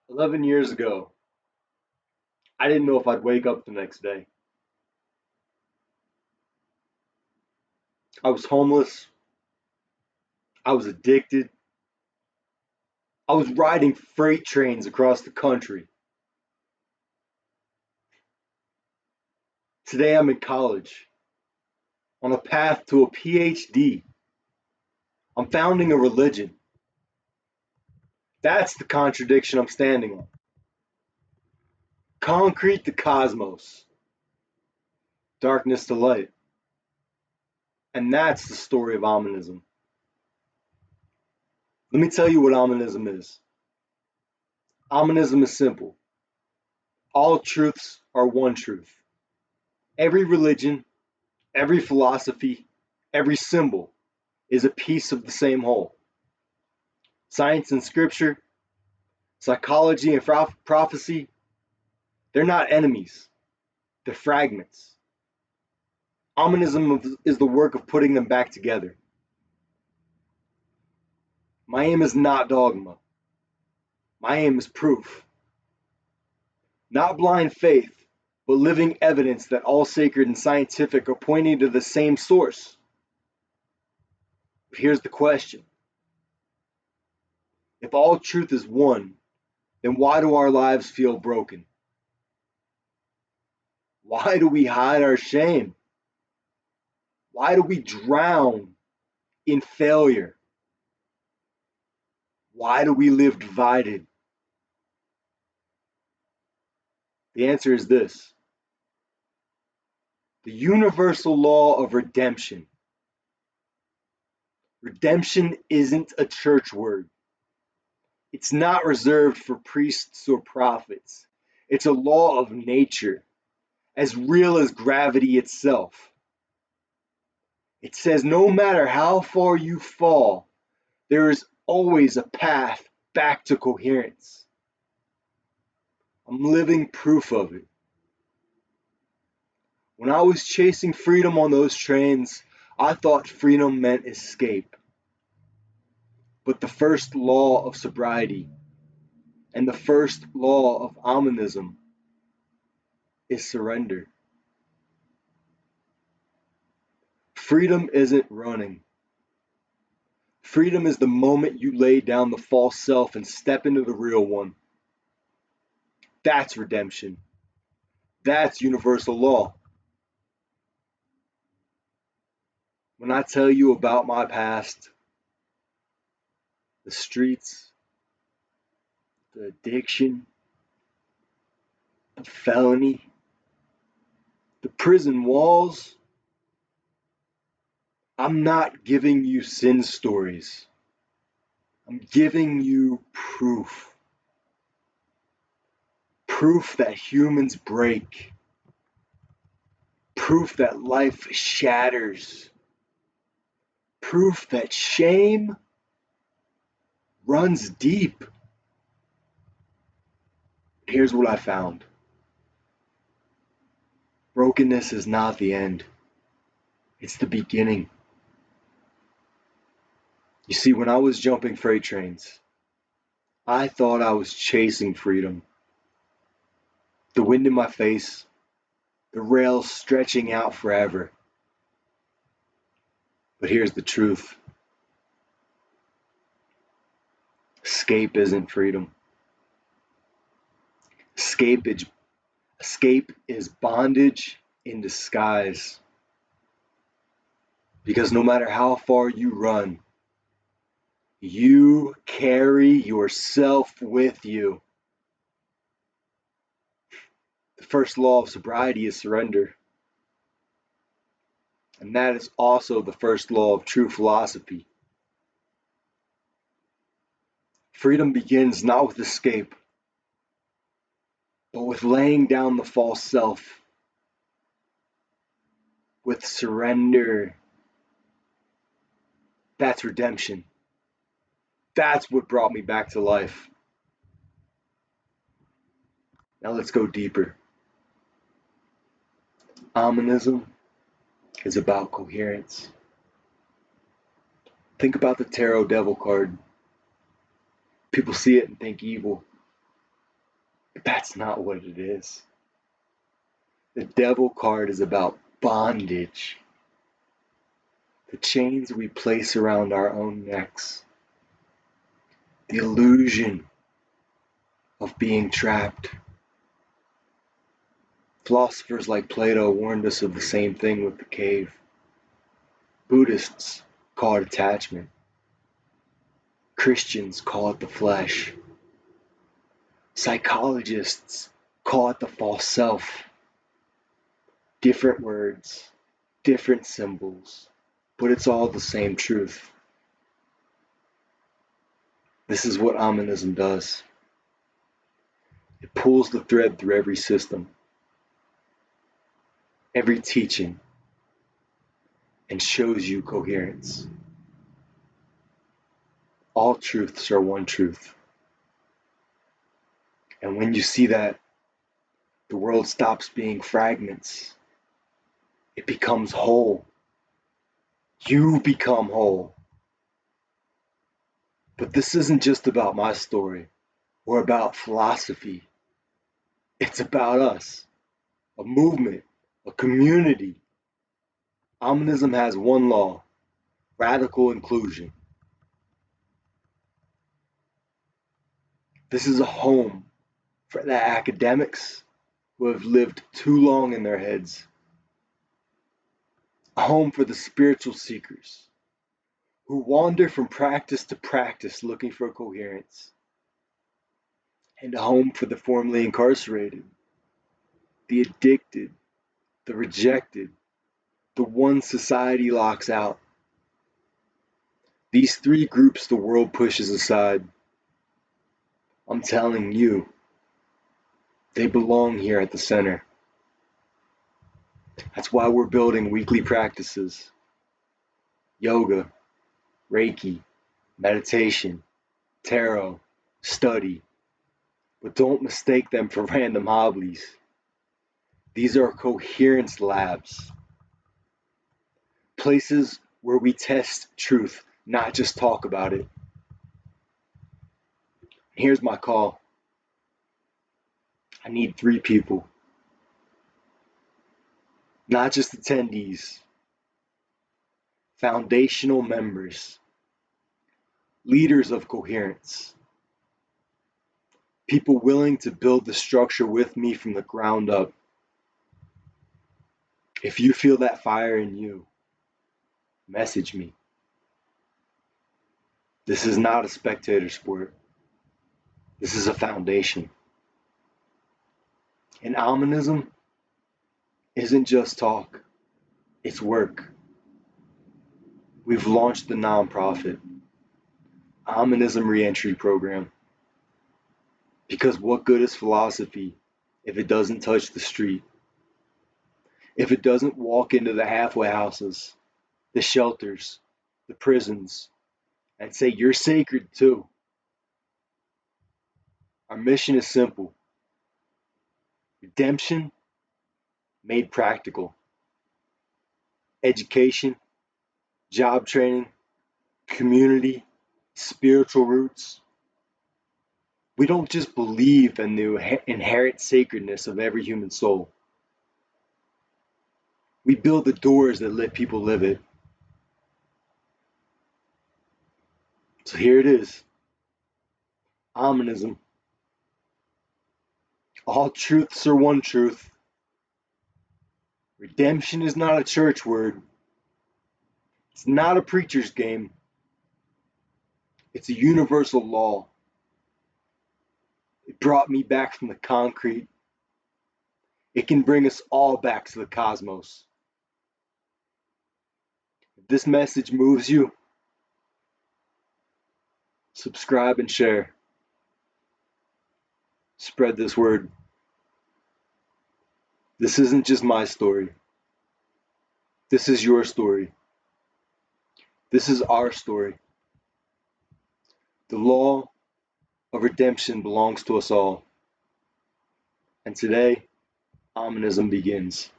11 years ago, I didn't know if I'd wake up the next day. I was homeless. I was addicted. I was riding freight trains across the country. Today I'm in college, on a path to a PhD. I'm founding a religion. That's the contradiction I'm standing on. Concrete to cosmos, darkness to light. And that's the story of Omnism. Let me tell you what Omnism is. Omnism is simple. All truths are one truth. Every religion, every philosophy, every symbol is a piece of the same whole. Science and scripture, psychology and prophecy, they're not enemies, they're fragments. Omnism is the work of putting them back together. My aim is not dogma. My aim is proof. Not blind faith, but living evidence that all sacred and scientific are pointing to the same source. Here's the question. If all truth is one, then why do our lives feel broken? Why do we hide our shame? Why do we drown in failure? Why do we live divided? The answer is this. The universal law of redemption. Redemption isn't a church word. It's not reserved for priests or prophets. It's a law of nature, as real as gravity itself. It says no matter how far you fall, there is always a path back to coherence. I'm living proof of it. When I was chasing freedom on those trains, I thought freedom meant escape. But the first law of sobriety and the first law of Omnism is surrender. Freedom isn't running. Freedom is the moment you lay down the false self and step into the real one. That's redemption. That's universal law. When I tell you about my past, the streets, the addiction, the felony, the prison walls, I'm not giving you sin stories. I'm giving you proof. Proof that humans break. Proof that life shatters. Proof that shame runs deep. Here's what I found. Brokenness is not the end. It's the beginning. You see, when I was jumping freight trains, I thought I was chasing freedom. The wind in my face, the rails stretching out forever. But here's the truth. Escape isn't freedom. Escape is bondage in disguise. Because no matter how far you run, you carry yourself with you. The first law of sobriety is surrender. And that is also the first law of true philosophy. Freedom begins not with escape, but with laying down the false self, with surrender. That's redemption. That's what brought me back to life. Now let's go deeper. Omnism is about coherence. Think about the tarot devil card. People see it and think evil. But that's not what it is. The devil card is about bondage. The chains we place around our own necks. The illusion of being trapped. Philosophers like Plato warned us of the same thing with the cave. Buddhists call it attachment. Christians call it the flesh. Psychologists call it the false self. Different words, different symbols, but it's all the same truth. This is what Omnism does. It pulls the thread through every system, every teaching, and shows you coherence. All truths are one truth. And when you see that, the world stops being fragments. It becomes whole. You become whole. But this isn't just about my story or about philosophy. It's about us, a movement, a community. Omnism has one law: radical inclusion. This is a home for the academics who have lived too long in their heads. A home for the spiritual seekers who wander from practice to practice looking for coherence. And a home for the formerly incarcerated, the addicted, the rejected, the one society locks out. These three groups the world pushes aside. I'm telling you, they belong here at the center. That's why we're building weekly practices: yoga, Reiki, meditation, tarot, study. But don't mistake them for random hobbies. These are coherence labs. Places where we test truth, not just talk about it. Here's my call. I need 3 people. Not just attendees. Foundational members. Leaders of coherence. People willing to build the structure with me from the ground up. If you feel that fire in you, message me. This is not a spectator sport. This is a foundation. And Omnism isn't just talk, it's work. We've launched the nonprofit Omnism Reentry Program. Because what good is philosophy if it doesn't touch the street? If it doesn't walk into the halfway houses, the shelters, the prisons, and say, you're sacred too. Our mission is simple: redemption made practical. Education, job training, community, spiritual roots. We don't just believe in the inherent sacredness of every human soul. We build the doors that let people live it. So here it is. Omnism. All truths are one truth. Redemption is not a church word. It's not a preacher's game. It's a universal law. It brought me back from the concrete. It can bring us all back to the cosmos. If this message moves you, subscribe and share. Spread this word. This isn't just my story. This is your story. This is our story. The law of redemption belongs to us all. And today, Omnism begins.